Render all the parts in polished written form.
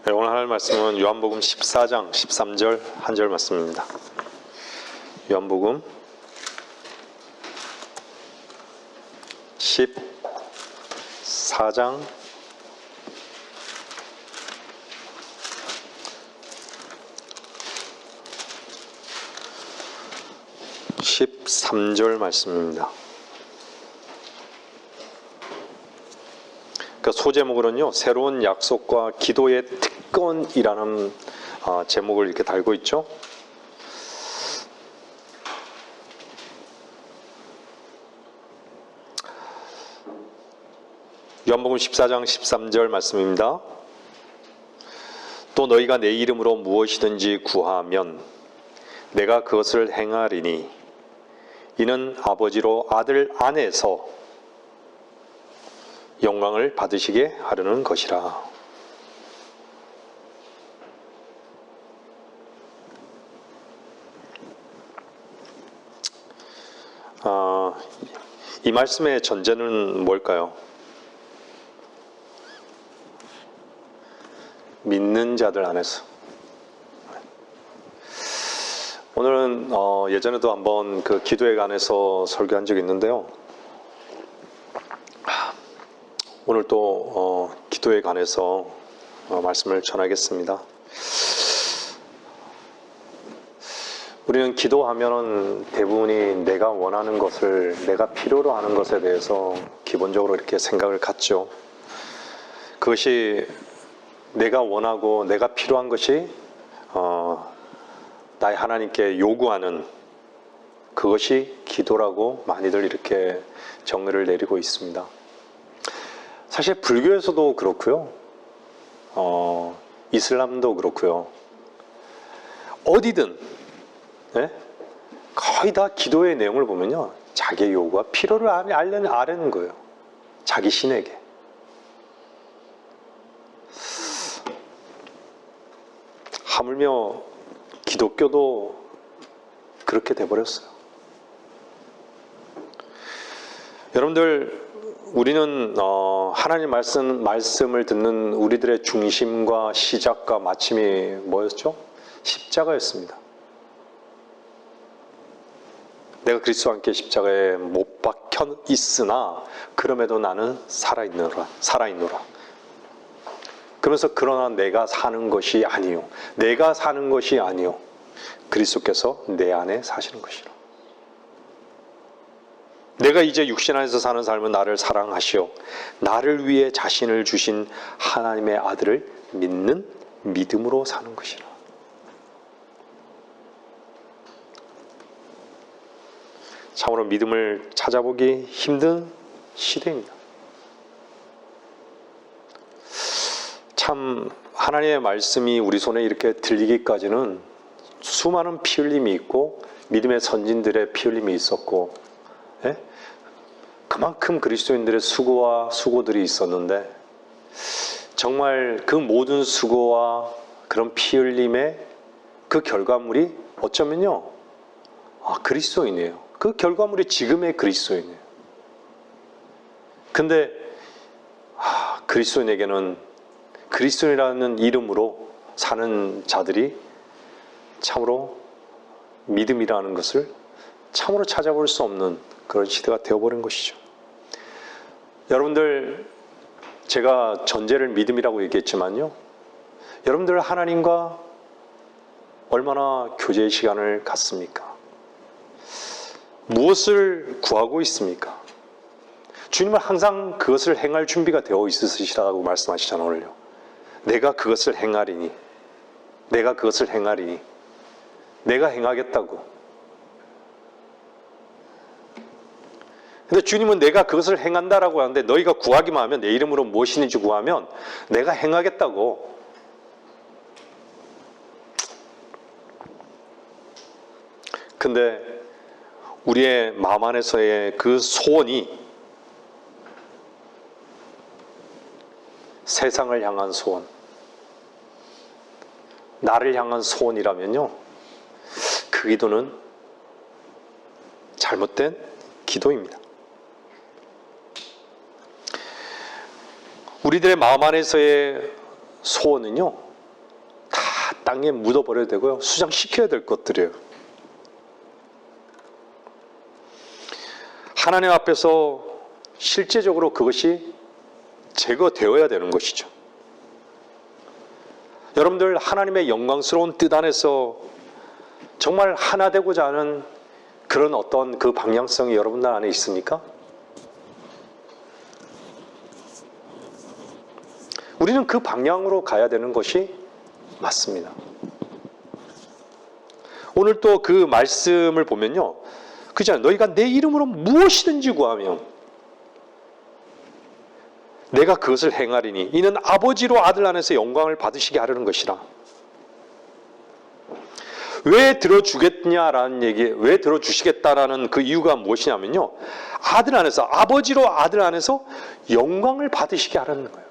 네, 오늘 할 말씀은 요한복음 14장 13절 한 절 말씀입니다. 요한복음 14장 13절 말씀입니다. 그 소제목으로는요, 새로운 약속과 기도의 특권이라는 제목을 이렇게 달고 있죠. 요한복음 14장 13절 말씀입니다. 또 너희가 내 이름으로 무엇이든지 구하면 내가 그것을 행하리니 이는 아버지로 아들 안에서 영광을 받으시게 하려는 것이라. 이 말씀의 전제는 뭘까요? 믿는 자들 안에서. 오늘은 예전에도 한번 그 기도에 관해서 설교한 적이 있는데요. 오늘 또 기도에 관해서 말씀을 전하겠습니다. 우리는 기도하면은 대부분이 내가 원하는 것을, 내가 필요로 하는 것에 대해서 기본적으로 이렇게 생각을 갖죠. 그것이 내가 원하고 내가 필요한 것이 나의 하나님께 요구하는 그것이 기도라고 많이들 이렇게 정의를 내리고 있습니다. 사실 불교에서도 그렇고요, 이슬람도 그렇고요, 어디든 거의 다 기도의 내용을 보면요, 자기의 요구와 필요를 아뢰는 거예요. 자기 신에게. 하물며 기독교도 그렇게 돼버렸어요. 여러분들, 우리는 하나님 말씀을 듣는 우리들의 중심과 시작과 마침이 뭐였죠? 십자가였습니다. 내가 그리스도와 함께 십자가에 못 박혀 있으나 그럼에도 나는 살아있노라. 그러면서 그러나 내가 사는 것이 아니요, 내가 사는 것이 아니요, 그리스도께서 내 안에 사시는 것이라. 내가 이제 육신 안에서 사는 삶은 나를 사랑하시어 나를 위해 자신을 주신 하나님의 아들을 믿는 믿음으로 사는 것이라. 참으로 믿음을 찾아보기 힘든 시대입니다. 참 하나님의 말씀이 우리 손에 이렇게 들리기까지는 수많은 피 흘림이 있고 믿음의 선진들의 피 흘림이 있었고, 그만큼 그리스도인들의 수고와 수고들이 있었는데, 정말 그 모든 수고와 그런 피 흘림의 그 결과물이 어쩌면요, 그리스도인이에요. 그 결과물이 지금의 그리스도인이에요. 근데 그리스도인에게는 그리스도인이라는 이름으로 사는 자들이 참으로 믿음이라는 것을 참으로 찾아볼 수 없는 그런 시대가 되어버린 것이죠. 여러분들, 제가 전제를 믿음이라고 얘기했지만요, 여러분들 하나님과 얼마나 교제의 시간을 갖습니까? 무엇을 구하고 있습니까? 주님은 항상 그것을 행할 준비가 되어 있으시라고 말씀하시잖아요. 오늘요, 내가 그것을 행하리니, 내가 그것을 행하리니, 내가 행하겠다고. 근데 주님은 내가 그것을 행한다라고 하는데, 너희가 구하기만 하면, 내 이름으로 무엇이든지 구하면 내가 행하겠다고. 근데 우리의 마음 안에서의 그 소원이 세상을 향한 소원, 나를 향한 소원이라면요, 그 기도는 잘못된 기도입니다. 우리들의 마음 안에서의 소원은요, 땅에 묻어버려야 되고요. 수장시켜야 될 것들이에요. 하나님 앞에서 실제적으로 그것이 제거되어야 되는 것이죠. 여러분들 하나님의 영광스러운 뜻 안에서 정말 하나 되고자 하는 그런 어떤 그 방향성이 여러분들 안에 있습니까? 우리는 그 방향으로 가야 되는 것이 맞습니다. 오늘 또 그 말씀을 보면요. 그잖아요. 너희가 내 이름으로 무엇이든지 구하면 내가 그것을 행하리니 이는 아버지로 아들 안에서 영광을 받으시게 하려는 것이라. 왜 들어주겠냐라는 얘기, 왜 들어주시겠다라는 그 이유가 무엇이냐면요. 아들 안에서, 아버지로 아들 안에서 영광을 받으시게 하려는 거예요.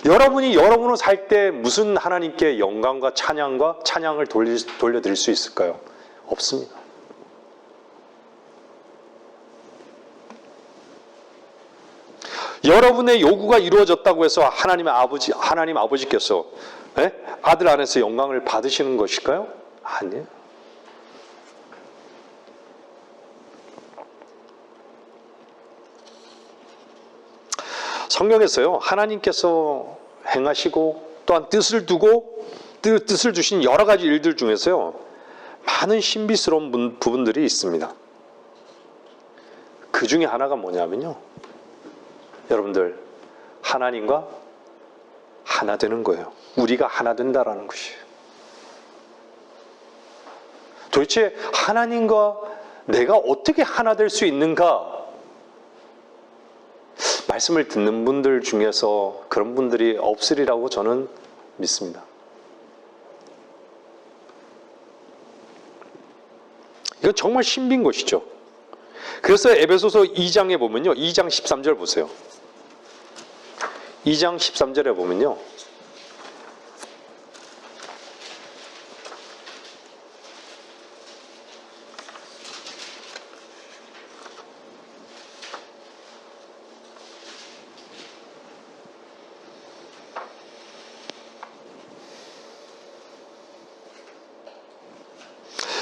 여러분이 여러분으로 살 때 무슨 하나님께 영광과 찬양을 돌려드릴 수 있을까요? 없습니다. 여러분의 요구가 이루어졌다고 해서 하나님 아버지께서 아들 안에서 영광을 받으시는 것일까요? 아니에요. 성경에서요, 하나님께서 행하시고 또한 뜻을 두고 뜻을 주신 여러 가지 일들 중에서요, 많은 신비스러운 부분들이 있습니다. 그 중에 하나가 뭐냐면요, 여러분들 하나님과 하나 되는 거예요. 우리가 하나 된다라는 것이에요. 도대체 하나님과 내가 어떻게 하나 될 수 있는가? 말씀을 듣는 분들 중에서 그런 분들이 없으리라고 저는 믿습니다. 이건 정말 신비인 것이죠. 그래서 에베소서 2장에 보면요, 2장 13절 보세요. 2장 13절에 보면요,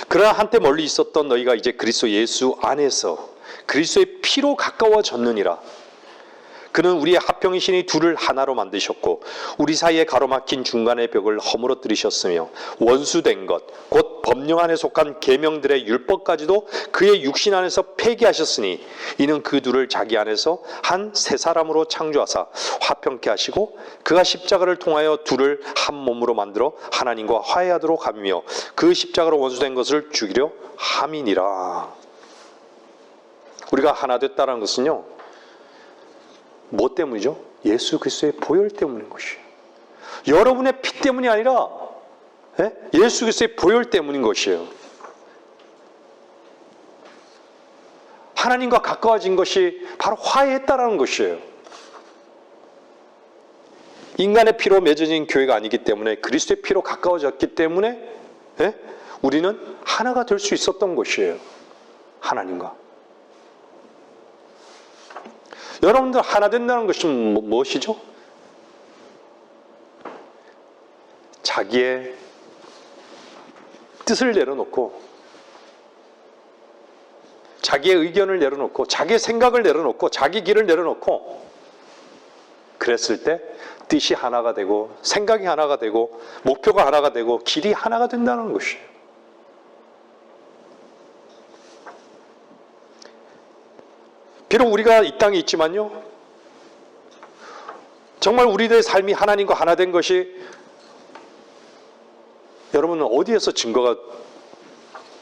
그러나 한때 멀리 있었던 너희가 이제 그리스도 예수 안에서 그리스도의 피로 가까워졌느니라. 그는 우리의 합병이시니 둘을 하나로 만드셨고 우리 사이에 가로막힌 중간의 벽을 허물어뜨리셨으며 원수된 것 곧 법령 안에 속한 계명들의 율법까지도 그의 육신 안에서 폐기하셨으니 이는 그 둘을 자기 안에서 한 새 사람으로 창조하사 화평케 하시고 그가 십자가를 통하여 둘을 한 몸으로 만들어 하나님과 화해하도록 하며 그 십자가로 원수된 것을 죽이려 함이니라. 우리가 하나 됐다는 것은요, 뭐 때문이죠? 예수 그리스도의 보혈 때문인 것이에요. 여러분의 피 때문이 아니라 예수 그리스도의 보혈 때문인 것이에요. 하나님과 가까워진 것이 바로 화해했다라는 것이에요. 인간의 피로 맺어진 교회가 아니기 때문에 그리스도의 피로 가까워졌기 때문에 우리는 하나가 될 수 있었던 것이에요. 하나님과. 여러분들 하나 된다는 것이 무엇이죠? 자기의 뜻을 내려놓고 자기의 의견을 내려놓고 자기의 생각을 내려놓고 자기 길을 내려놓고 그랬을 때 뜻이 하나가 되고 생각이 하나가 되고 목표가 하나가 되고 길이 하나가 된다는 것이에요. 비록 우리가 이 땅에 있지만요, 정말 우리들의 삶이 하나님과 하나 된 것이 여러분은 어디에서 증거가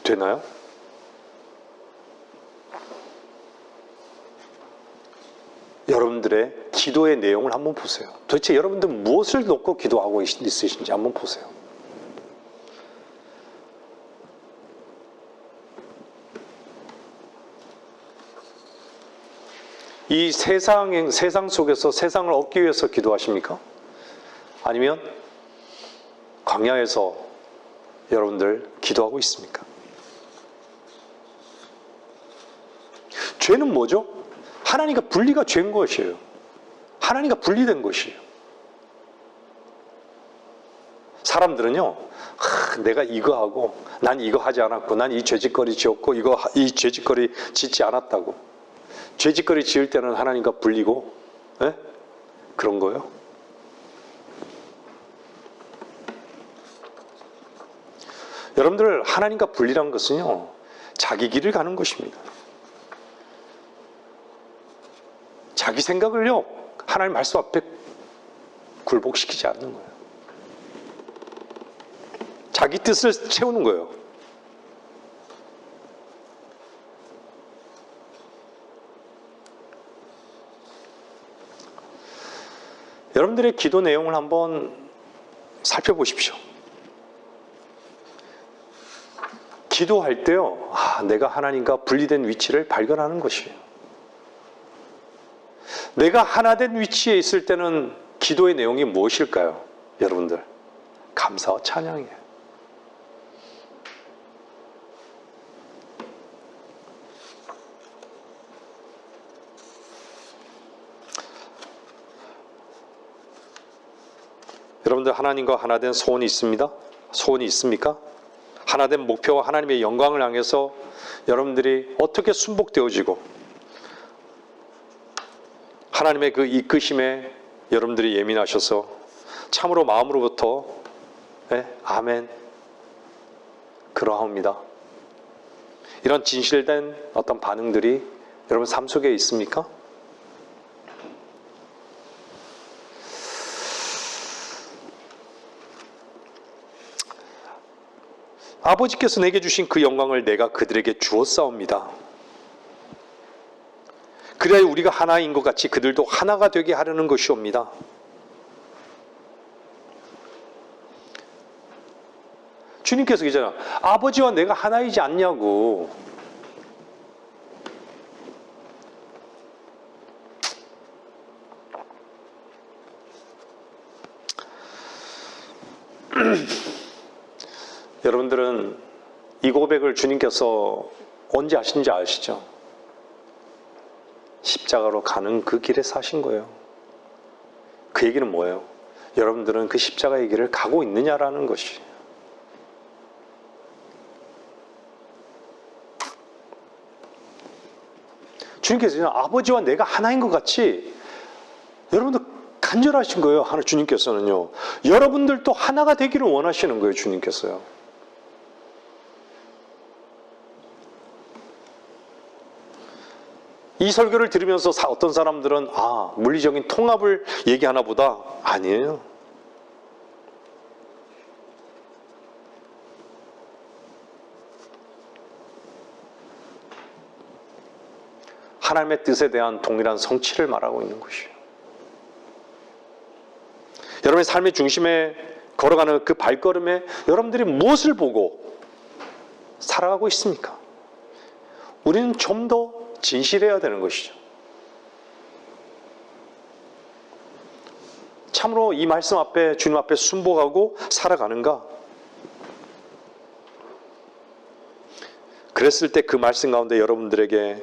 되나요? 여러분들의 기도의 내용을 한번 보세요. 도대체 여러분들 무엇을 놓고 기도하고 있으신지 한번 보세요. 이 세상 속에서 세상을 얻기 위해서 기도하십니까? 아니면 광야에서 여러분들 기도하고 있습니까? 죄는 뭐죠? 하나님과 분리가 죄인 것이에요. 하나님과 분리된 것이에요. 사람들은요, 내가 이거 하고, 난 이거 하지 않았고, 난 이 죄짓거리 지었고, 이 죄짓거리 짓지 않았다고. 죄짓거리 지을 때는 하나님과 불리고, 예? 그런 거요. 여러분들, 하나님과 분리란 것은요, 자기 길을 가는 것입니다. 자기 생각을요, 하나님 말씀 앞에 굴복시키지 않는 거예요. 자기 뜻을 채우는 거예요. 여러분들의 기도 내용을 한번 살펴보십시오. 기도할 때요, 내가 하나님과 분리된 위치를 발견하는 것이에요. 내가 하나된 위치에 있을 때는 기도의 내용이 무엇일까요? 여러분들, 감사와 찬양이에요. 여러분들, 하나님과 하나된 소원이 있습니다? 소원이 있습니까? 하나된 목표와 하나님의 영광을 향해서 여러분들이 어떻게 순복되어지고 하나님의 그 이끄심에 여러분들이 예민하셔서 참으로 마음으로부터 아멘 그러하옵니다. 이런 진실된 어떤 반응들이 여러분 삶 속에 있습니까? 아버지께서 내게 주신 그 영광을 내가 그들에게 주었사옵니다. 그래야 우리가 하나인 것 같이 그들도 하나가 되게 하려는 것이옵니다. 주님께서 그러잖아. 아버지와 내가 하나이지 않냐고. 여러분들은 이 고백을 주님께서 언제 하신지 아시죠? 십자가로 가는 그 길에 사신 거예요. 그 얘기는 뭐예요? 여러분들은 그 십자가의 길을 가고 있느냐라는 것이. 주님께서 아버지와 내가 하나인 것 같이 여러분들 간절하신 거예요. 주님께서는요. 여러분들도 하나가 되기를 원하시는 거예요. 주님께서요. 이 설교를 들으면서 어떤 사람들은 물리적인 통합을 얘기하나 보다. 아니에요. 하나님의 뜻에 대한 동일한 성취를 말하고 있는 것이에요. 여러분의 삶의 중심에 걸어가는 그 발걸음에 여러분들이 무엇을 보고 살아가고 있습니까? 우리는 좀 더 진실해야 되는 것이죠. 참으로 이 말씀 앞에, 주님 앞에 순복하고 살아가는가? 그랬을 때 그 말씀 가운데 여러분들에게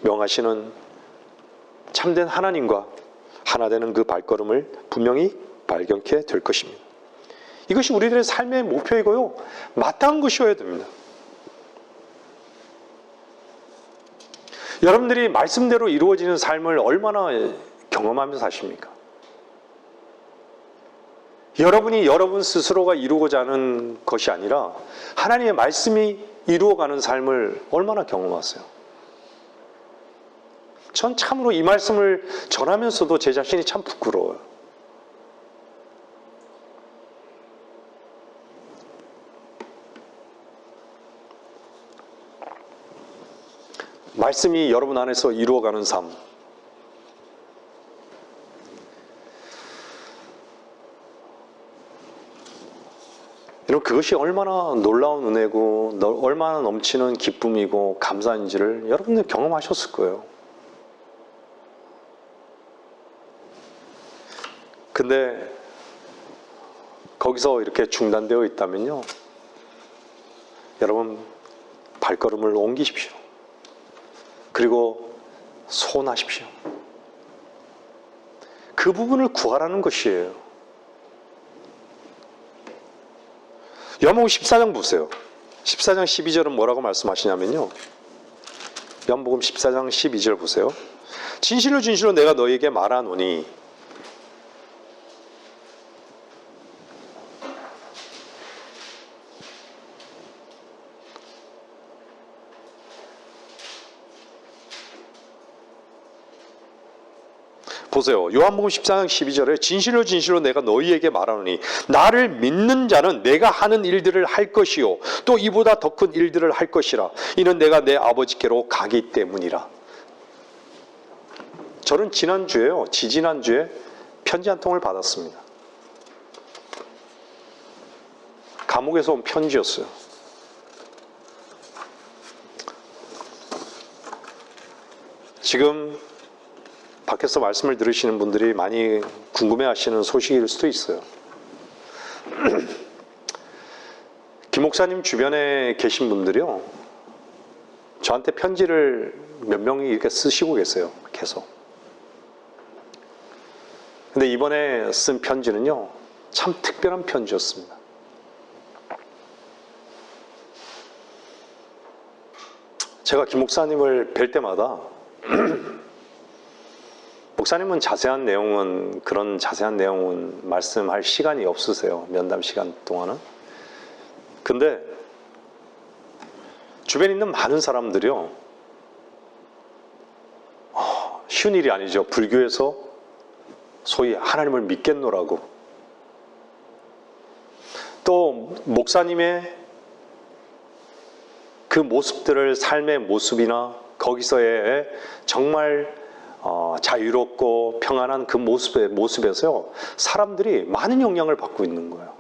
명하시는 참된 하나님과 하나 되는 그 발걸음을 분명히 발견케 될 것입니다. 이것이 우리들의 삶의 목표이고요. 마땅한 것이어야 됩니다. 여러분들이 말씀대로 이루어지는 삶을 얼마나 경험하면서 사십니까? 여러분이 여러분 스스로가 이루고자 하는 것이 아니라 하나님의 말씀이 이루어가는 삶을 얼마나 경험하세요? 전 참으로 이 말씀을 전하면서도 제 자신이 참 부끄러워요. 말씀이 여러분 안에서 이루어가는 삶. 여러분, 그것이 얼마나 놀라운 은혜고 얼마나 넘치는 기쁨이고 감사인지를 여러분들 경험하셨을 거예요. 근데 거기서 이렇게 중단되어 있다면요, 여러분 발걸음을 옮기십시오. 그리고 소원하십시오. 그 부분을 구하라는 것이에요. 요한복음 14장 보세요. 14장 12절은 뭐라고 말씀하시냐면요. 요한복음 14장 12절 보세요. 진실로 진실로 내가 너희에게 말하노니 보세요. 요한복음 14장 12절에 진실로 진실로 내가 너희에게 말하노니 나를 믿는 자는 내가 하는 일들을 할 것이요 또 이보다 더 큰 일들을 할 것이라. 이는 내가 내 아버지께로 가기 때문이라. 저는 지난주에요. 지지난주에 편지 한 통을 받았습니다. 감옥에서 온 편지였어요. 지금 밖에서 말씀을 들으시는 분들이 많이 궁금해하시는 소식일 수도 있어요. 김 목사님 주변에 계신 분들이요, 저한테 편지를 몇 명이 이렇게 쓰시고 계세요. 계속. 근데 이번에 쓴 편지는요, 참 특별한 편지였습니다. 제가 김 목사님을 뵐 때마다 목사님은 그런 자세한 내용은 말씀할 시간이 없으세요. 면담 시간 동안은. 근데 주변에 있는 많은 사람들이요, 쉬운 일이 아니죠. 불교에서 소위 하나님을 믿겠노라고. 또 목사님의 그 모습들을, 삶의 모습이나 거기서의 정말 자유롭고 평안한 그 모습에서요, 사람들이 많은 영향을 받고 있는 거예요.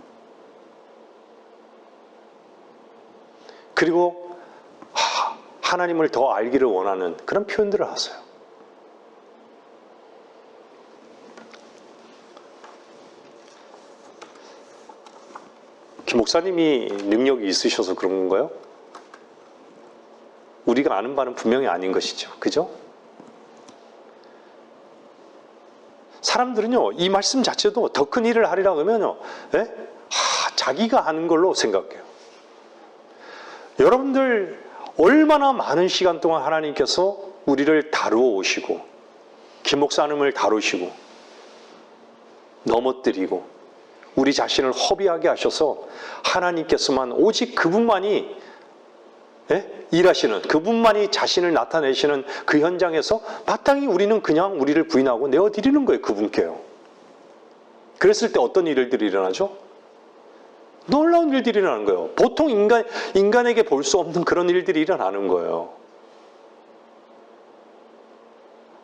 그리고 하나님을 더 알기를 원하는 그런 표현들을 하세요. 김 목사님이 능력이 있으셔서 그런 건가요? 우리가 아는 바는 분명히 아닌 것이죠. 그죠? 사람들은요, 이 말씀 자체도 더 큰 일을 하리라고 하면요, 자기가 하는 걸로 생각해요. 여러분들, 얼마나 많은 시간 동안 하나님께서 우리를 다루어 오시고, 김 목사님을 다루시고, 넘어뜨리고, 우리 자신을 허비하게 하셔서 하나님께서만, 오직 그분만이 일하시는, 그분만이 자신을 나타내시는 그 현장에서 마땅히 우리는 그냥 우리를 부인하고 내어드리는 거예요. 그분께요. 그랬을 때 어떤 일들이 일어나죠? 놀라운 일들이 일어나는 거예요. 보통 인간에게 볼 수 없는 그런 일들이 일어나는 거예요.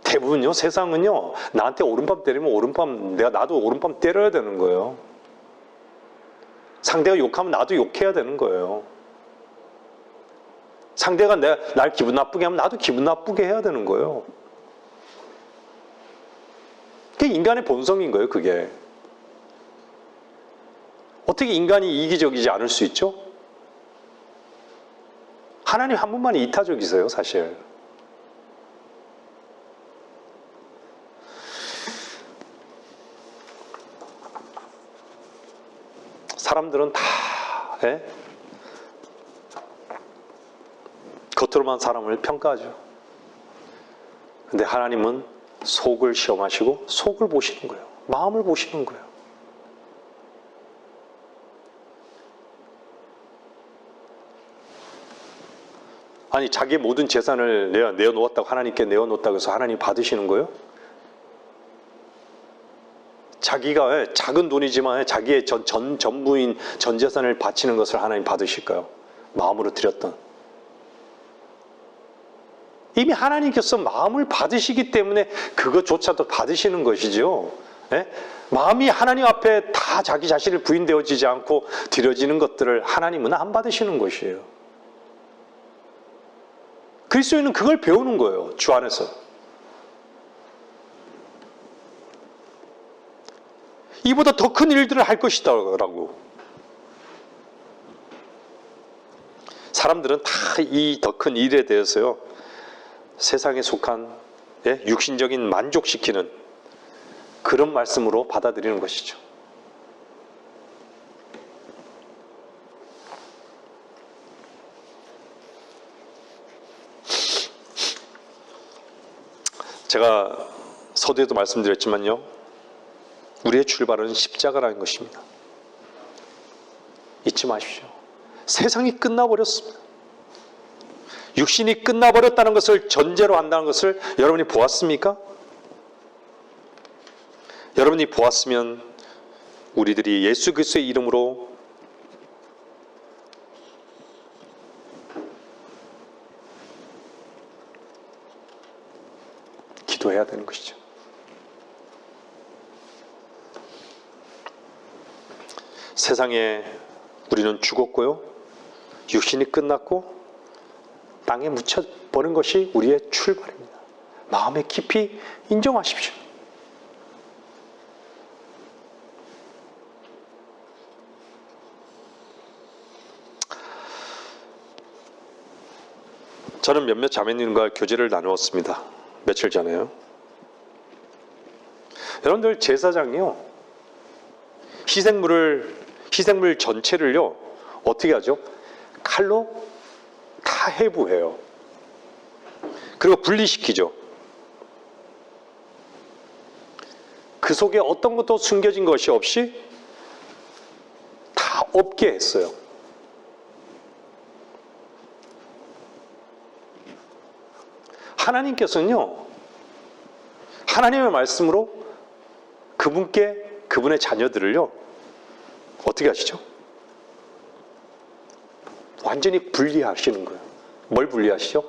대부분요, 세상은요, 나한테 오른밤 때리면 나도 오른밤 때려야 되는 거예요. 상대가 욕하면 나도 욕해야 되는 거예요. 상대가 날 기분 나쁘게 하면 나도 기분 나쁘게 해야 되는 거예요. 그게 인간의 본성인 거예요, 그게. 어떻게 인간이 이기적이지 않을 수 있죠? 하나님 한 분만이 이타적이세요, 사실. 사람들은 다 겉으로만 사람을 평가하죠. 근데 하나님은 속을 시험하시고 속을 보시는 거예요. 마음을 보시는 거예요. 아니, 자기의 모든 재산을 내어놓았다고, 하나님께 내어놓았다고 해서 하나님 받으시는 거예요? 자기가 작은 돈이지만 자기의 전부인 전 재산을 바치는 것을 하나님 받으실까요? 마음으로 드렸던. 이미 하나님께서 마음을 받으시기 때문에 그것조차도 받으시는 것이죠. 마음이 하나님 앞에 다 자기 자신을 부인되어지지 않고 드려지는 것들을 하나님은 안 받으시는 것이에요. 그리스도인은 그걸 배우는 거예요. 주 안에서. 이보다 더 큰 일들을 할 것이다라고. 사람들은 다 이 더 큰 일에 대해서요, 세상에 속한 육신적인 만족시키는 그런 말씀으로 받아들이는 것이죠. 제가 서두에도 말씀드렸지만요, 우리의 출발은 십자가라는 것입니다. 잊지 마십시오. 세상이 끝나버렸습니다. 육신이 끝나버렸다는 것을 전제로 한다는 것을 여러분이 보았습니까? 여러분이 보았으면 우리들이 예수 그리스도의 이름으로 기도해야 되는 것이죠. 세상에 우리는 죽었고요, 육신이 끝났고 땅에 묻혀버린 것이 우리의 출발입니다. 마음에 깊이 인정하십시오. 저는 몇몇 자매님과 교제를 나누었습니다. 며칠 전에요. 여러분들, 제사장이요, 희생물 전체를요 어떻게 하죠? 칼로 다 해부해요. 그리고 분리시키죠. 그 속에 어떤 것도 숨겨진 것이 없이 다 없게 했어요. 하나님께서는요, 하나님의 말씀으로 그분의 자녀들을요 어떻게 하시죠? 완전히 분리하시는 거예요. 뭘 분리하시죠?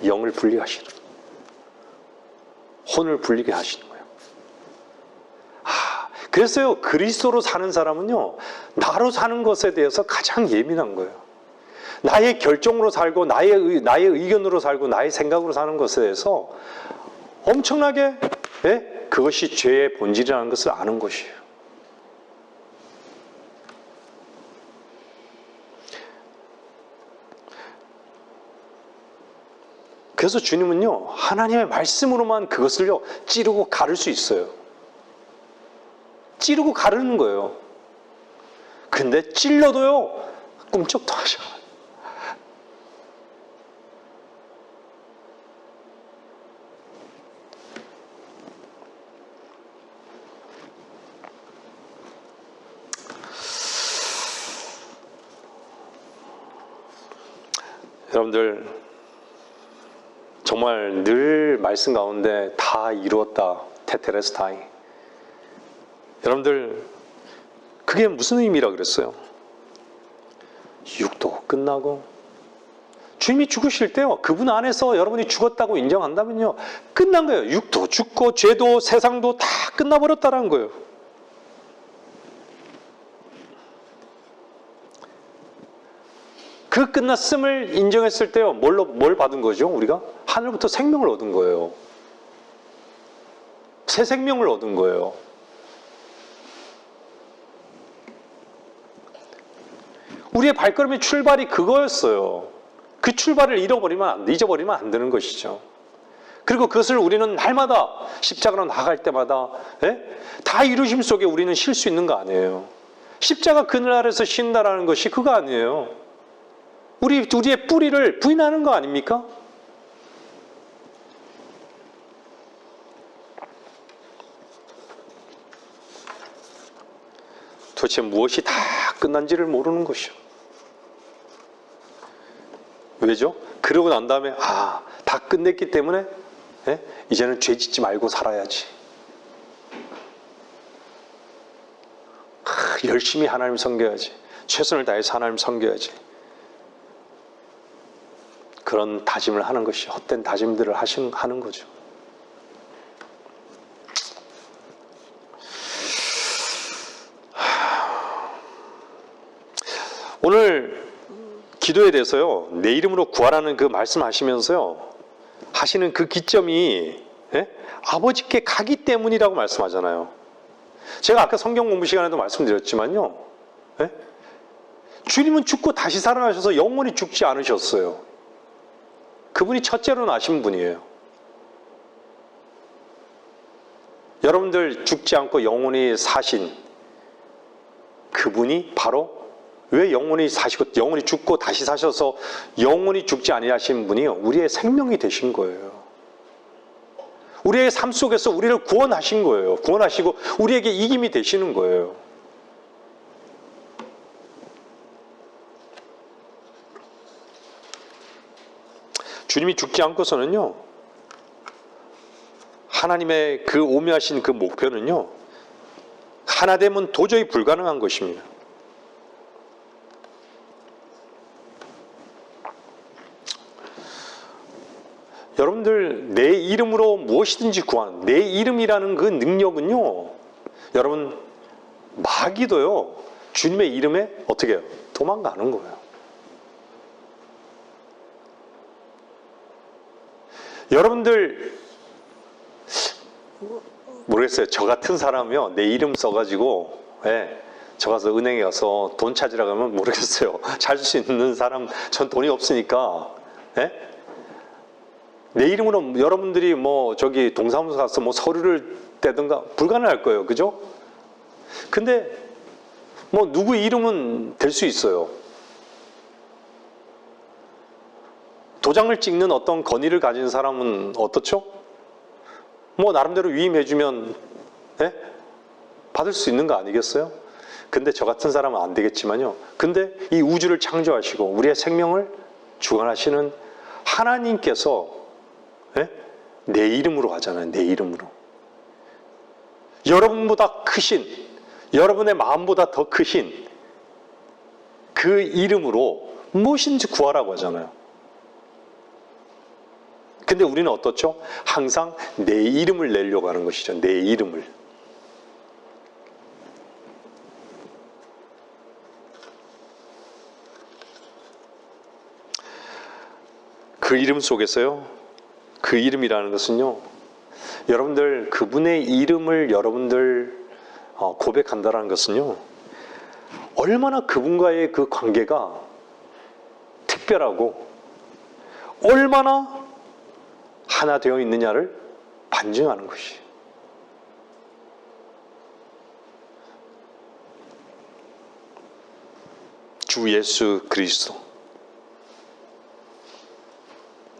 영을 분리하시는 거예요. 혼을 분리게 하시는 거예요. 그래서요, 그리스도로 사는 사람은요, 나로 사는 것에 대해서 가장 예민한 거예요. 나의 결정으로 살고 나의 의견으로 살고 나의 생각으로 사는 것에 대해서 엄청나게, 그것이 죄의 본질이라는 것을 아는 것이에요. 그래서 주님은요, 하나님의 말씀으로만 그것을요 찌르고 가를 수 있어요. 찌르고 가르는 거예요. 근데 찔러도요 꿈쩍도 하셔. 여러분들, 정말 늘 말씀 가운데 다 이루었다, 테텔레스타이. 여러분들, 그게 무슨 의미라 그랬어요? 육도 끝나고, 주님이 죽으실 때요, 그분 안에서 여러분이 죽었다고 인정한다면요, 끝난 거예요. 육도 죽고 죄도 세상도 다 끝나버렸다는 거예요. 그 끝났음을 인정했을 때요, 뭘 받은 거죠? 우리가 하늘부터 생명을 얻은 거예요. 새 생명을 얻은 거예요. 우리의 발걸음의 출발이 그거였어요. 그 출발을 잊어버리면 안 되는 것이죠. 그리고 그것을 우리는 날마다 십자가로 나갈 때마다 다 이루심 속에 우리는 쉴 수 있는 거 아니에요. 십자가 그늘 아래서 쉰다라는 것이 그거 아니에요. 우리의 뿌리를 부인하는 거 아닙니까? 도대체 무엇이 다 끝난지를 모르는 것이요. 왜죠? 그러고 난 다음에 다 끝냈기 때문에 이제는 죄 짓지 말고 살아야지. 열심히 하나님 섬겨야지. 최선을 다해서 하나님 섬겨야지. 그런 다짐을 하는 것이 헛된 다짐들을 하는 거죠. 오늘 기도에 대해서요, 내 이름으로 구하라는 그 말씀하시면서요, 하시는 그 기점이 아버지께 가기 때문이라고 말씀하잖아요. 제가 아까 성경 공부 시간에도 말씀드렸지만요, 주님은 죽고 다시 살아나셔서 영원히 죽지 않으셨어요. 그분이 첫째로 나신 분이에요. 여러분들 죽지 않고 영원히 사신 그분이 바로, 왜 영원히 사시고 영원히 죽고 다시 사셔서 영원히 죽지 아니하신 분이요, 우리의 생명이 되신 거예요. 우리의 삶 속에서 우리를 구원하신 거예요. 구원하시고 우리에게 이김이 되시는 거예요. 주님이 죽지 않고서는요, 하나님의 그 오묘하신 그 목표는요, 하나됨은 도저히 불가능한 것입니다. 여러분들, 내 이름으로 무엇이든지 구하는, 내 이름이라는 그 능력은요, 여러분, 마귀도요, 주님의 이름에 어떻게 해요? 도망가는 거예요. 여러분들, 모르겠어요. 저 같은 사람이요, 내 이름 써가지고, 저 가서 은행에 가서 돈 찾으러 가면 모르겠어요. 찾을 수 있는 사람, 전 돈이 없으니까, 내 이름으로 여러분들이 저기 동사무소 가서 서류를 떼든가 불가능할 거예요. 그죠? 근데 누구 이름은 될 수 있어요. 도장을 찍는 어떤 권위를 가진 사람은 어떻죠? 나름대로 위임해주면 받을 수 있는 거 아니겠어요? 근데 저 같은 사람은 안 되겠지만요. 근데 이 우주를 창조하시고 우리의 생명을 주관하시는 하나님께서 내 이름으로 하잖아요. 내 이름으로. 여러분보다 크신, 여러분의 마음보다 더 크신 그 이름으로 무엇인지 구하라고 하잖아요. 근데 우리는 어떻죠? 항상 내 이름을 내려고 하는 것이죠. 내 이름을. 그 이름 속에서요, 그 이름이라는 것은요, 여러분들 그분의 이름을 여러분들 고백한다는 것은요, 얼마나 그분과의 그 관계가 특별하고 얼마나 하나 되어 있느냐를 반증하는 것이에요. 주 예수 그리스도,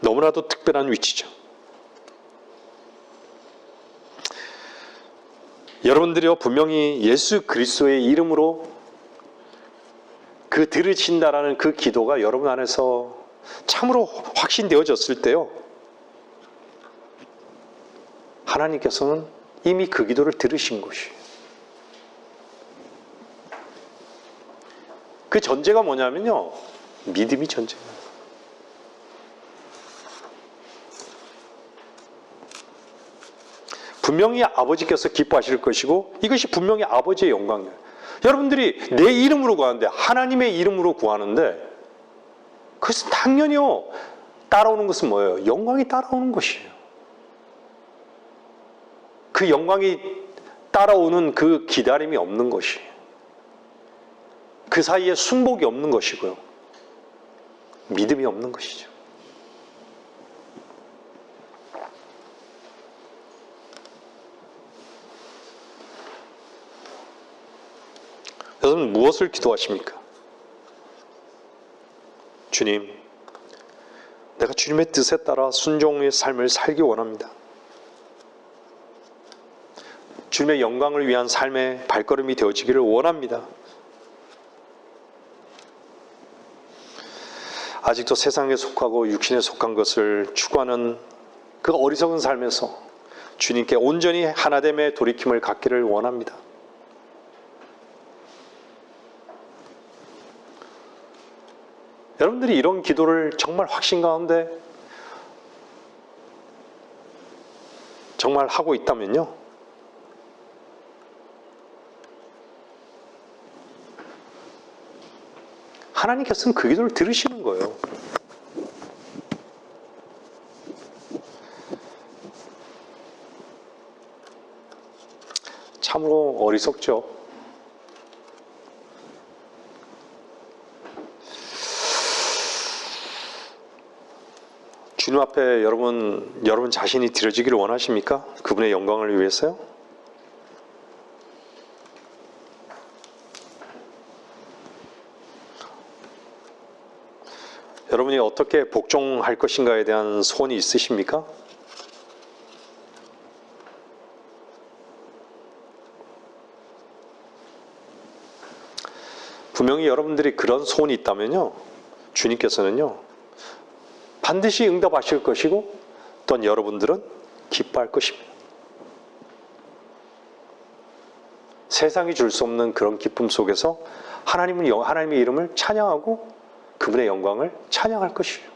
너무나도 특별한 위치죠. 여러분들이요, 분명히 예수 그리스도의 이름으로 그 들으신다라는 그 기도가 여러분 안에서 참으로 확신되어졌을 때요, 하나님께서는 이미 그 기도를 들으신 것이에요. 그 전제가 뭐냐면요, 믿음이 전제예요. 분명히 아버지께서 기뻐하실 것이고 이것이 분명히 아버지의 영광이에요. 여러분들이 내 이름으로 구하는데, 하나님의 이름으로 구하는데, 그것은 당연히요, 따라오는 것은 뭐예요? 영광이 따라오는 것이에요. 그 영광이 따라오는 그 기다림이 없는 것이에요. 그 사이에 순복이 없는 것이고요, 믿음이 없는 것이죠. 여러분, 무엇을 기도하십니까? 주님, 내가 주님의 뜻에 따라 순종의 삶을 살기 원합니다. 주님의 영광을 위한 삶의 발걸음이 되어지기를 원합니다. 아직도 세상에 속하고 육신에 속한 것을 추구하는 그 어리석은 삶에서 주님께 온전히 하나됨의 돌이킴을 갖기를 원합니다. 여러분들이 이런 기도를 정말 확신 가운데 정말 하고 있다면요, 하나님께서는 그 기도를 들으시는 거예요. 참으로 어리석죠. 주님 앞에 여러분 자신이 드려지기를 원하십니까? 그분의 영광을 위해서요? 여러분이 어떻게 복종할 것인가에 대한 소원이 있으십니까? 분명히 여러분들이 그런 소원이 있다면요, 주님께서는요 반드시 응답하실 것이고 또한 여러분들은 기뻐할 것입니다. 세상이 줄 수 없는 그런 기쁨 속에서 하나님의 이름을 찬양하고 그분의 영광을 찬양할 것이죠.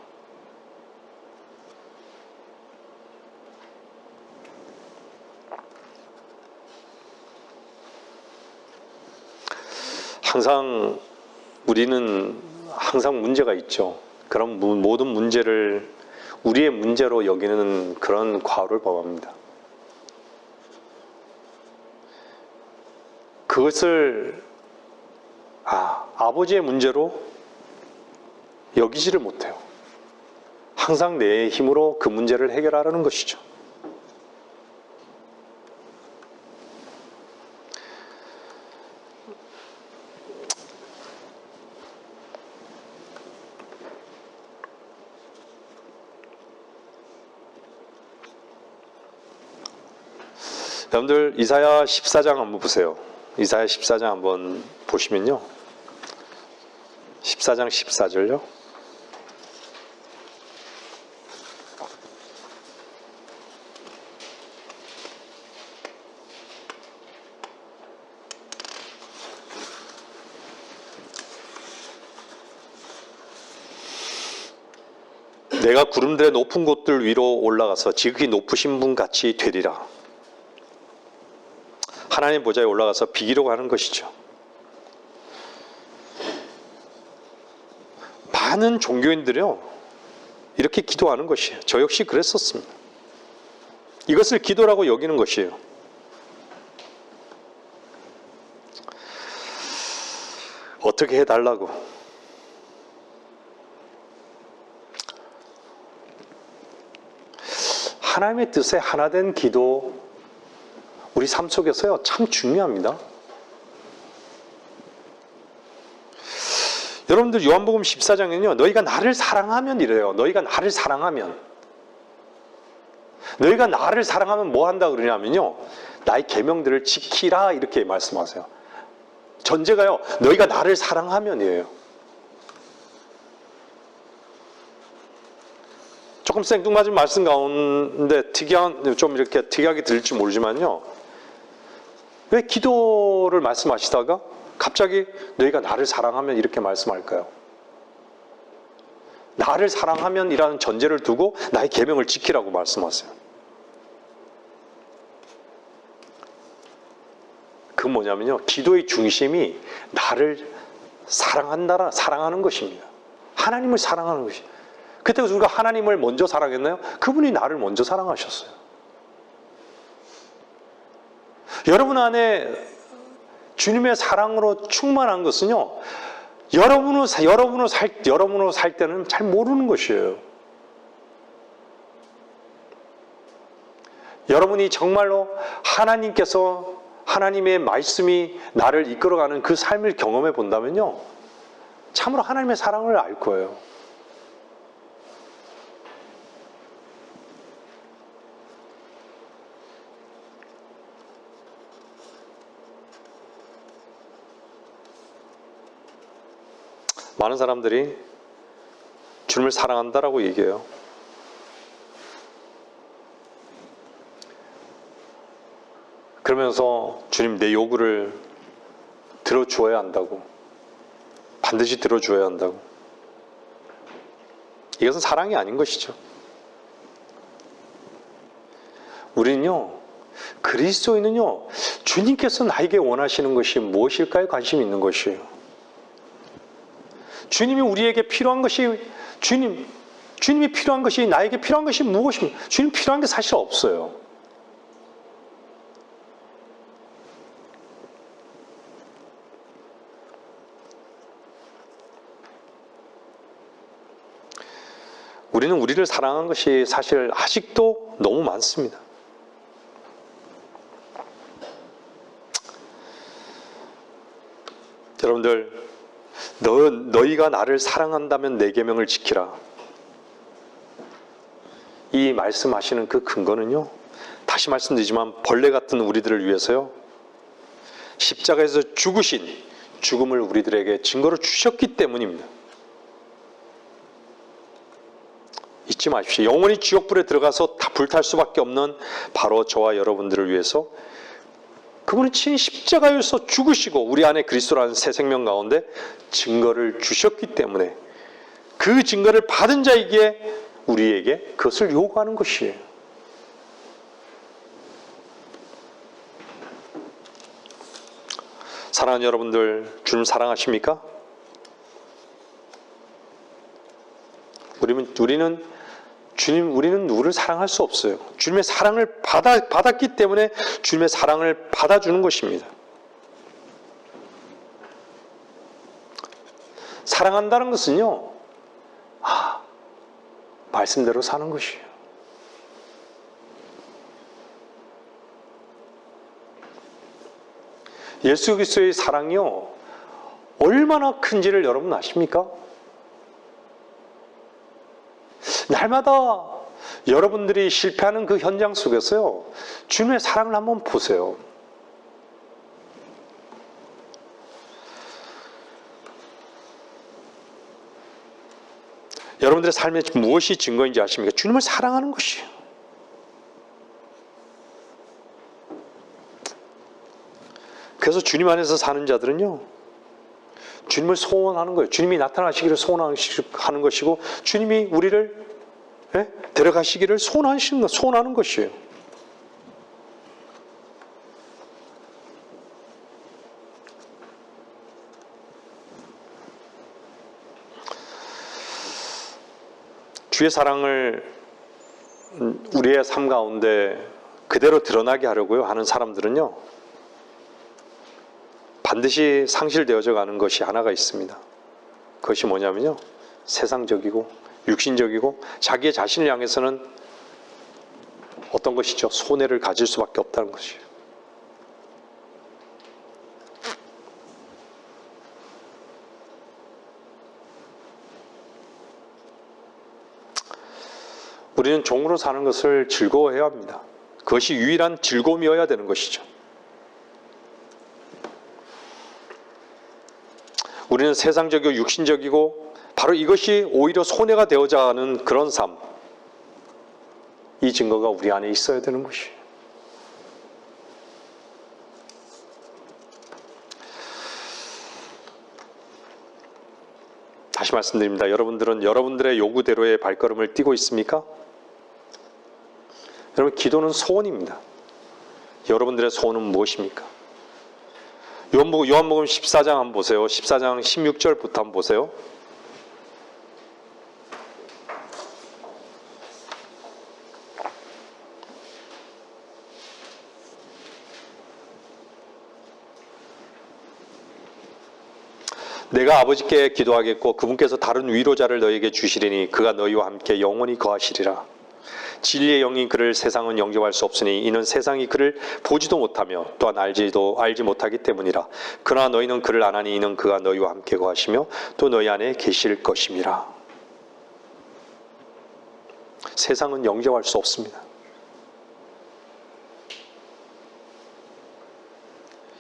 우리는 항상 문제가 있죠. 그런 모든 문제를 우리의 문제로 여기는 그런 과오를 범합니다. 그것을 아버지의 문제로 여기지를 못해요. 항상 내 힘으로 그 문제를 해결하려는 것이죠. 여러분들 이사야 14장 한번 보세요. 이사야 14장 한번 보시면요, 14장 14절요. 내가 구름들의 높은 곳들 위로 올라가서 지극히 높으신 분 같이 되리라. 하나님 보좌에 올라가서 비기려고 하는 것이죠. 많은 종교인들이요 이렇게 기도하는 것이에요. 저 역시 그랬었습니다. 이것을 기도라고 여기는 것이에요. 어떻게 해달라고. 하나님의 뜻에 하나된 기도, 우리 삶 속에서요 참 중요합니다. 여러분들 요한복음 14장에는요 너희가 나를 사랑하면 이래요. 너희가 나를 사랑하면 뭐 한다 그러냐면요, 나의 계명들을 지키라 이렇게 말씀하세요. 전제가요 너희가 나를 사랑하면이에요. 조금 생뚱맞은 말씀 가운데 좀 이렇게 특이하게 들릴지 모르지만요, 왜 기도를 말씀하시다가 갑자기 너희가 나를 사랑하면 이렇게 말씀할까요? 나를 사랑하면 이라는 전제를 두고 나의 계명을 지키라고 말씀하세요. 그건 뭐냐면요, 기도의 중심이 나를 사랑하는 것입니다. 하나님을 사랑하는 것이에요. 그때 우리가 하나님을 먼저 사랑했나요? 그분이 나를 먼저 사랑하셨어요. 여러분 안에 주님의 사랑으로 충만한 것은요, 여러분으로 살 때는 잘 모르는 것이에요. 여러분이 정말로 하나님의 말씀이 나를 이끌어가는 그 삶을 경험해 본다면요, 참으로 하나님의 사랑을 알 거예요. 많은 사람들이 주님을 사랑한다라고 얘기해요. 그러면서 주님 내 요구를 들어주어야 한다고, 반드시 들어주어야 한다고. 이것은 사랑이 아닌 것이죠. 우리는요, 그리스도인은요, 주님께서 나에게 원하시는 것이 무엇일까에 관심이 있는 것이에요. 주님이 우리에게 필요한 것이, 주님이 필요한 것이, 나에게 필요한 것이 무엇입니까? 주님 필요한 게 사실 없어요. 우리는 우리를 사랑하는 것이 사실 아직도 너무 많습니다. 여러분들, 너희가 나를 사랑한다면 내 계명을 지키라. 이 말씀하시는 그 근거는요, 다시 말씀드리지만 벌레 같은 우리들을 위해서요, 십자가에서 죽으신 죽음을 우리들에게 증거로 주셨기 때문입니다. 잊지 마십시오. 영원히 지옥불에 들어가서 다 불탈 수밖에 없는 바로 저와 여러분들을 위해서 그분은 친히 십자가에서 죽으시고 우리 안에 그리스도라는 새 생명 가운데 증거를 주셨기 때문에 그 증거를 받은 자에게 우리에게 그것을 요구하는 것이에요. 사랑하는 여러분들, 주님 사랑하십니까? 우리는 누구를 사랑할 수 없어요. 주님의 사랑을 받았기 때문에 주님의 사랑을 받아주는 것입니다. 사랑한다는 것은요, 말씀대로 사는 것이에요. 예수 그리스도의 사랑이요, 얼마나 큰지를 여러분 아십니까? 날마다 여러분들이 실패하는 그 현장 속에서요, 주님의 사랑을 한번 보세요. 여러분들의 삶에 무엇이 증거인지 아십니까? 주님을 사랑하는 것이에요. 그래서 주님 안에서 사는 자들은요, 주님을 소원하는 거예요. 주님이 나타나시기를 소원하는 것이고, 주님이 우리를 데려가시기를 소원하는 것이에요. 주의 사랑을 우리의 삶 가운데 그대로 드러나게 하려고요 하는 사람들은요, 반드시 상실되어져 가는 것이 하나가 있습니다. 그것이 뭐냐면요, 세상적이고 육신적이고 자기의 자신을 향해서는 어떤 것이죠? 손해를 가질 수밖에 없다는 것이에요. 우리는 종으로 사는 것을 즐거워해야 합니다. 그것이 유일한 즐거움이어야 되는 것이죠. 우리는 세상적이고 육신적이고 바로 이것이 오히려 손해가 되어져 가는 그런 삶, 이 증거가 우리 안에 있어야 되는 것이에요. 다시 말씀드립니다. 여러분들은 여러분들의 요구대로의 발걸음을 띄고 있습니까? 여러분, 기도는 소원입니다. 여러분들의 소원은 무엇입니까? 요한복음 14장 한번 보세요. 14장 16절부터 한번 보세요. 내가 아버지께 기도하겠고 그분께서 다른 위로자를 너희에게 주시리니 그가 너희와 함께 영원히 거하시리라. 진리의 영이 그를 세상은 영접할 수 없으니 이는 세상이 그를 보지도 못하며 또한 알지 못하기 때문이라. 그러나 너희는 그를 아나니 이는 그가 너희와 함께 거하시며 또 너희 안에 계실 것임이라. 세상은 영접할 수 없습니다.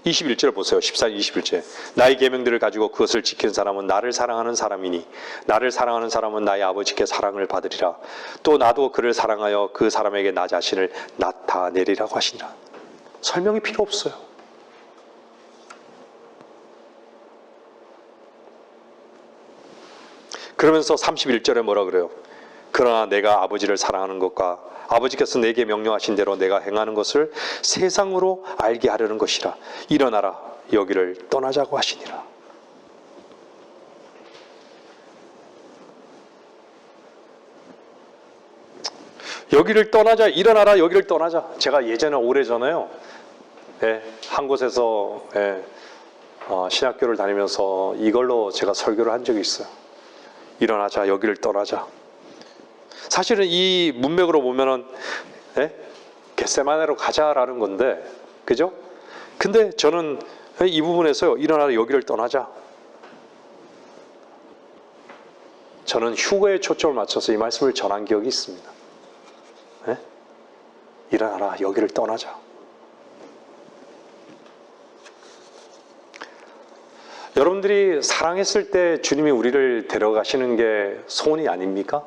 21절 보세요. 14절 21절. 나의 계명들을 가지고 그것을 지키는 사람은 나를 사랑하는 사람이니 나를 사랑하는 사람은 나의 아버지께 사랑을 받으리라. 또 나도 그를 사랑하여 그 사람에게 나 자신을 나타내리라고 하시니라. 설명이 필요 없어요. 그러면서 31절에 뭐라 그래요? 그러나 내가 아버지를 사랑하는 것과 아버지께서 내게 명령하신 대로 내가 행하는 것을 세상으로 알게 하려는 것이라. 일어나라 여기를 떠나자고 하시니라. 여기를 떠나자, 일어나라 여기를 떠나자. 제가 예전에 오래전에요, 한 곳에서 신학교를 다니면서 이걸로 제가 설교를 한 적이 있어요. 일어나자 여기를 떠나자. 사실은 이 문맥으로 보면은 겟세마네로 가자라는 건데, 그죠? 근데 저는 이 부분에서요, 일어나라 여기를 떠나자. 저는 휴거에 초점을 맞춰서 이 말씀을 전한 기억이 있습니다. 일어나라 여기를 떠나자. 여러분들이 사랑했을 때 주님이 우리를 데려가시는 게 소원이 아닙니까?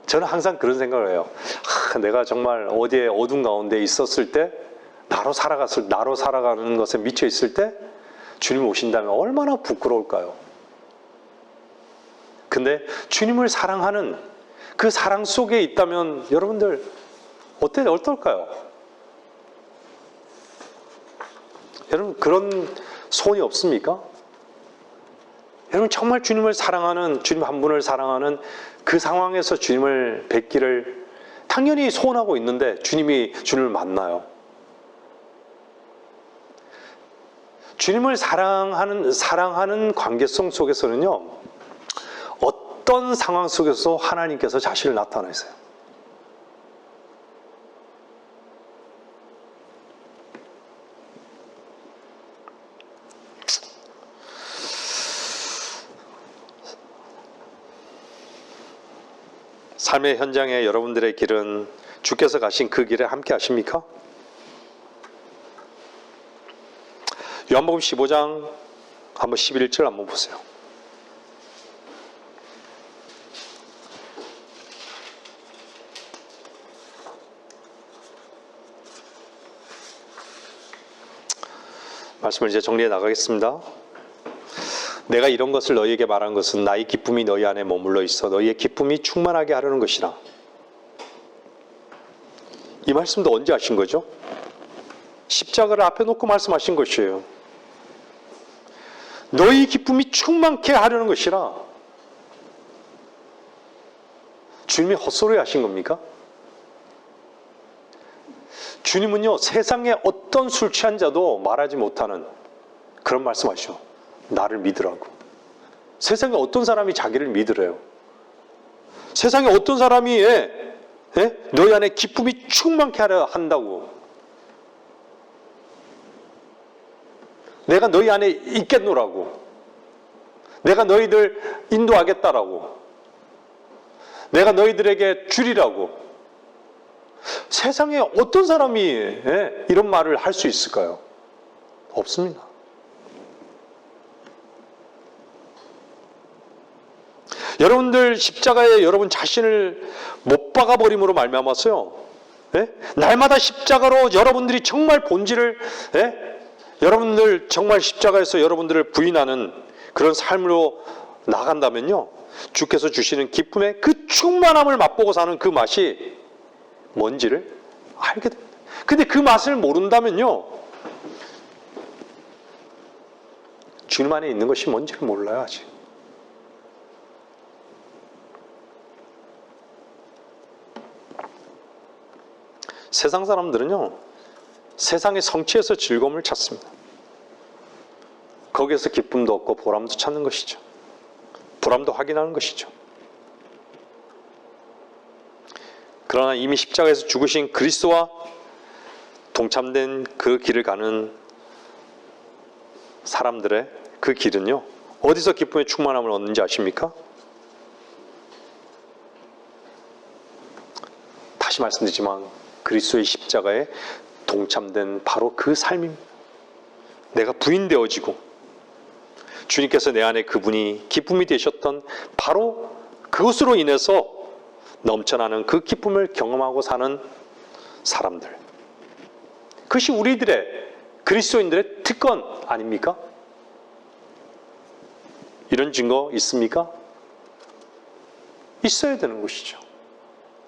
저는 항상 그런 생각을 해요. 내가 정말 어디에 어둠 가운데 있었을 때, 나로 살아가는 것에 미쳐 있을 때 주님 오신다면 얼마나 부끄러울까요? 근데 주님을 사랑하는 그 사랑 속에 있다면 여러분들 어떨까요? 여러분 그런 소원이 없습니까? 여러분 정말 주님을 사랑하는, 주님 한 분을 사랑하는 그 상황에서 주님을 뵙기를 당연히 소원하고 있는데 주님을 만나요. 주님을 사랑하는 관계성 속에서는요, 어떤 상황 속에서 하나님께서 자신을 나타내세요. 삶의 현장에 여러분들의 길은 주께서 가신 그 길에 함께 하십니까? 요한복음 15장 한번 11절 한번 보세요. 말씀을 이제 정리해 나가겠습니다. 내가 이런 것을 너희에게 말한 것은 나의 기쁨이 너희 안에 머물러 있어 너희의 기쁨이 충만하게 하려는 것이라. 이 말씀도 언제 하신 거죠? 십자가를 앞에 놓고 말씀하신 것이에요. 너희 기쁨이 충만케 하려는 것이라. 주님이 헛소리 하신 겁니까? 주님은요, 세상에 어떤 술 취한 자도 말하지 못하는 그런 말씀하시죠. 나를 믿으라고. 세상에 어떤 사람이 자기를 믿으래요? 세상에 어떤 사람이 너희 안에 기쁨이 충만케 하려 한다고. 내가 너희 안에 있겠노라고. 내가 너희들 인도하겠다라고. 내가 너희들에게 주리라고. 세상에 어떤 사람이 이런 말을 할 수 있을까요? 없습니다. 여러분들 십자가에 여러분 자신을 못 박아버림으로 말미암았어요. 날마다 십자가로 여러분들이 정말 본질을 여러분들 정말 십자가에서 여러분들을 부인하는 그런 삶으로 나간다면요, 주께서 주시는 기쁨의 그 충만함을 맛보고 사는 그 맛이 뭔지를 알게 됩니다. 근데 그 맛을 모른다면요, 주님 안에 있는 것이 뭔지를 몰라요. 아직. 세상 사람들은요, 세상의 성취에서 즐거움을 찾습니다. 거기에서 기쁨도 얻고 보람도 찾는 것이죠. 보람도 확인하는 것이죠. 그러나 이미 십자가에서 죽으신 그리스도와 동참된 그 길을 가는 사람들의 그 길은요, 어디서 기쁨의 충만함을 얻는지 아십니까? 다시 말씀드리지만 그리스도의 십자가에 동참된 바로 그 삶입니다. 내가 부인되어지고 주님께서 내 안에 그분이 기쁨이 되셨던 바로 그것으로 인해서 넘쳐나는 그 기쁨을 경험하고 사는 사람들. 그것이 우리들의 그리스도인들의 특권 아닙니까? 이런 증거 있습니까? 있어야 되는 것이죠.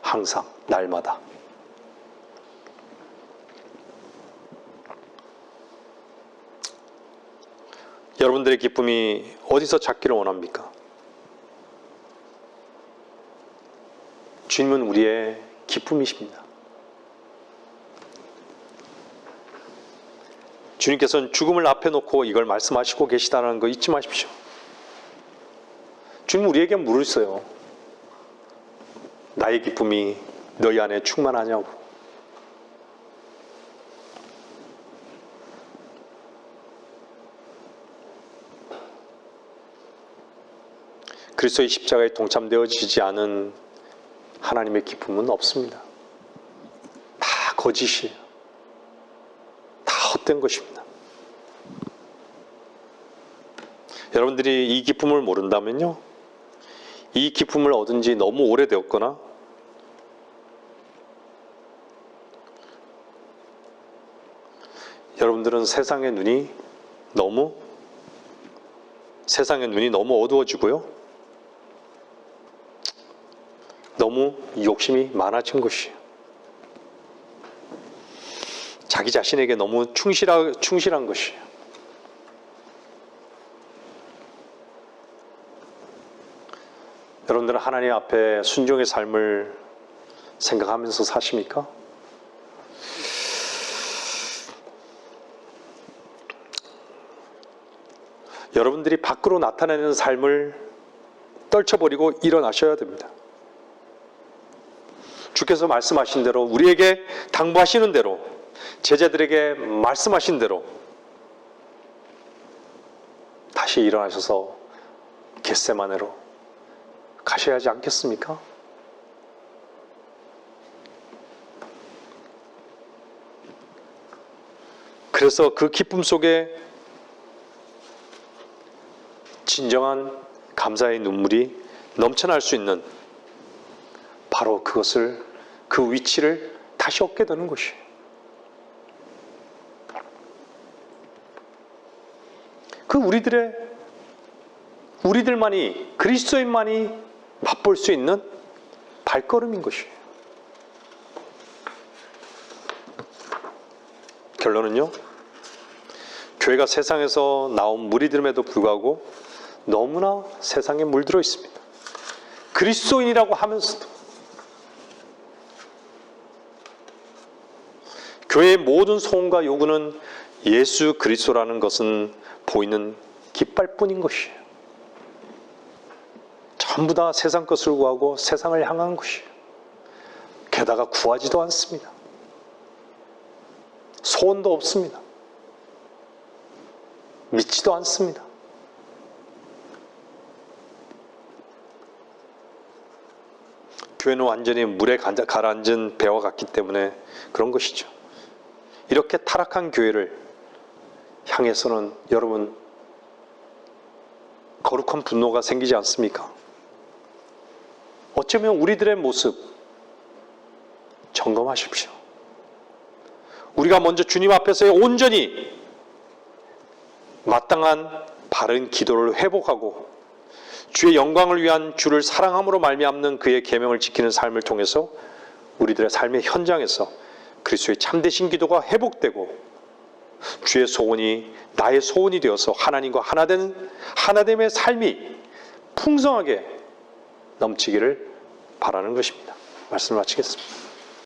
항상, 날마다. 여러분들의 기쁨이 어디서 찾기를 원합니까? 주님은 우리의 기쁨이십니다. 주님께서는 죽음을 앞에 놓고 이걸 말씀하시고 계시다는 거 잊지 마십시오. 주님은 우리에게 물으세요. 나의 기쁨이 너희 안에 충만하냐고. 그리스도의 십자가에 동참되어지지 않은 하나님의 기쁨은 없습니다. 다 거짓이에요. 다 헛된 것입니다. 여러분들이 이 기쁨을 모른다면요, 이 기쁨을 얻은 지 너무 오래되었거나 여러분들은 세상의 눈이 너무 어두워지고요, 너무 욕심이 많아진 것이에요. 자기 자신에게 너무 충실한 것이에요. 여러분들은 하나님 앞에 순종의 삶을 생각하면서 사십니까? 여러분들이 밖으로 나타내는 삶을 떨쳐버리고 일어나셔야 됩니다. 주께서 말씀하신 대로, 우리에게 당부하시는 대로, 제자들에게 말씀하신 대로 다시 일어나셔서 겟세마네로 가셔야 하지 않겠습니까? 그래서 그 기쁨 속에 진정한 감사의 눈물이 넘쳐날 수 있는, 바로 그 위치를 다시 얻게 되는 것이에요. 우리들만이, 그리스도인만이 맛볼 수 있는 발걸음인 것이에요. 결론은요, 교회가 세상에서 나온 무리들임에도 불구하고 너무나 세상에 물들어 있습니다. 그리스도인이라고 하면서도 교회의 모든 소원과 요구는 예수 그리스도라는 것은 보이는 깃발뿐인 것이에요. 전부 다 세상 것을 구하고 세상을 향한 것이에요. 게다가 구하지도 않습니다. 소원도 없습니다. 믿지도 않습니다. 교회는 완전히 물에 가라앉은 배와 같기 때문에 그런 것이죠. 이렇게 타락한 교회를 향해서는 여러분, 거룩한 분노가 생기지 않습니까? 어쩌면 우리들의 모습 점검하십시오. 우리가 먼저 주님 앞에서 온전히 마땅한 바른 기도를 회복하고 주의 영광을 위한 주를 사랑함으로 말미암는 그의 계명을 지키는 삶을 통해서 우리들의 삶의 현장에서 그리스도의 참되신 기도가 회복되고 주의 소원이 나의 소원이 되어서 하나님과 하나됨의 삶이 풍성하게 넘치기를 바라는 것입니다. 말씀을 마치겠습니다.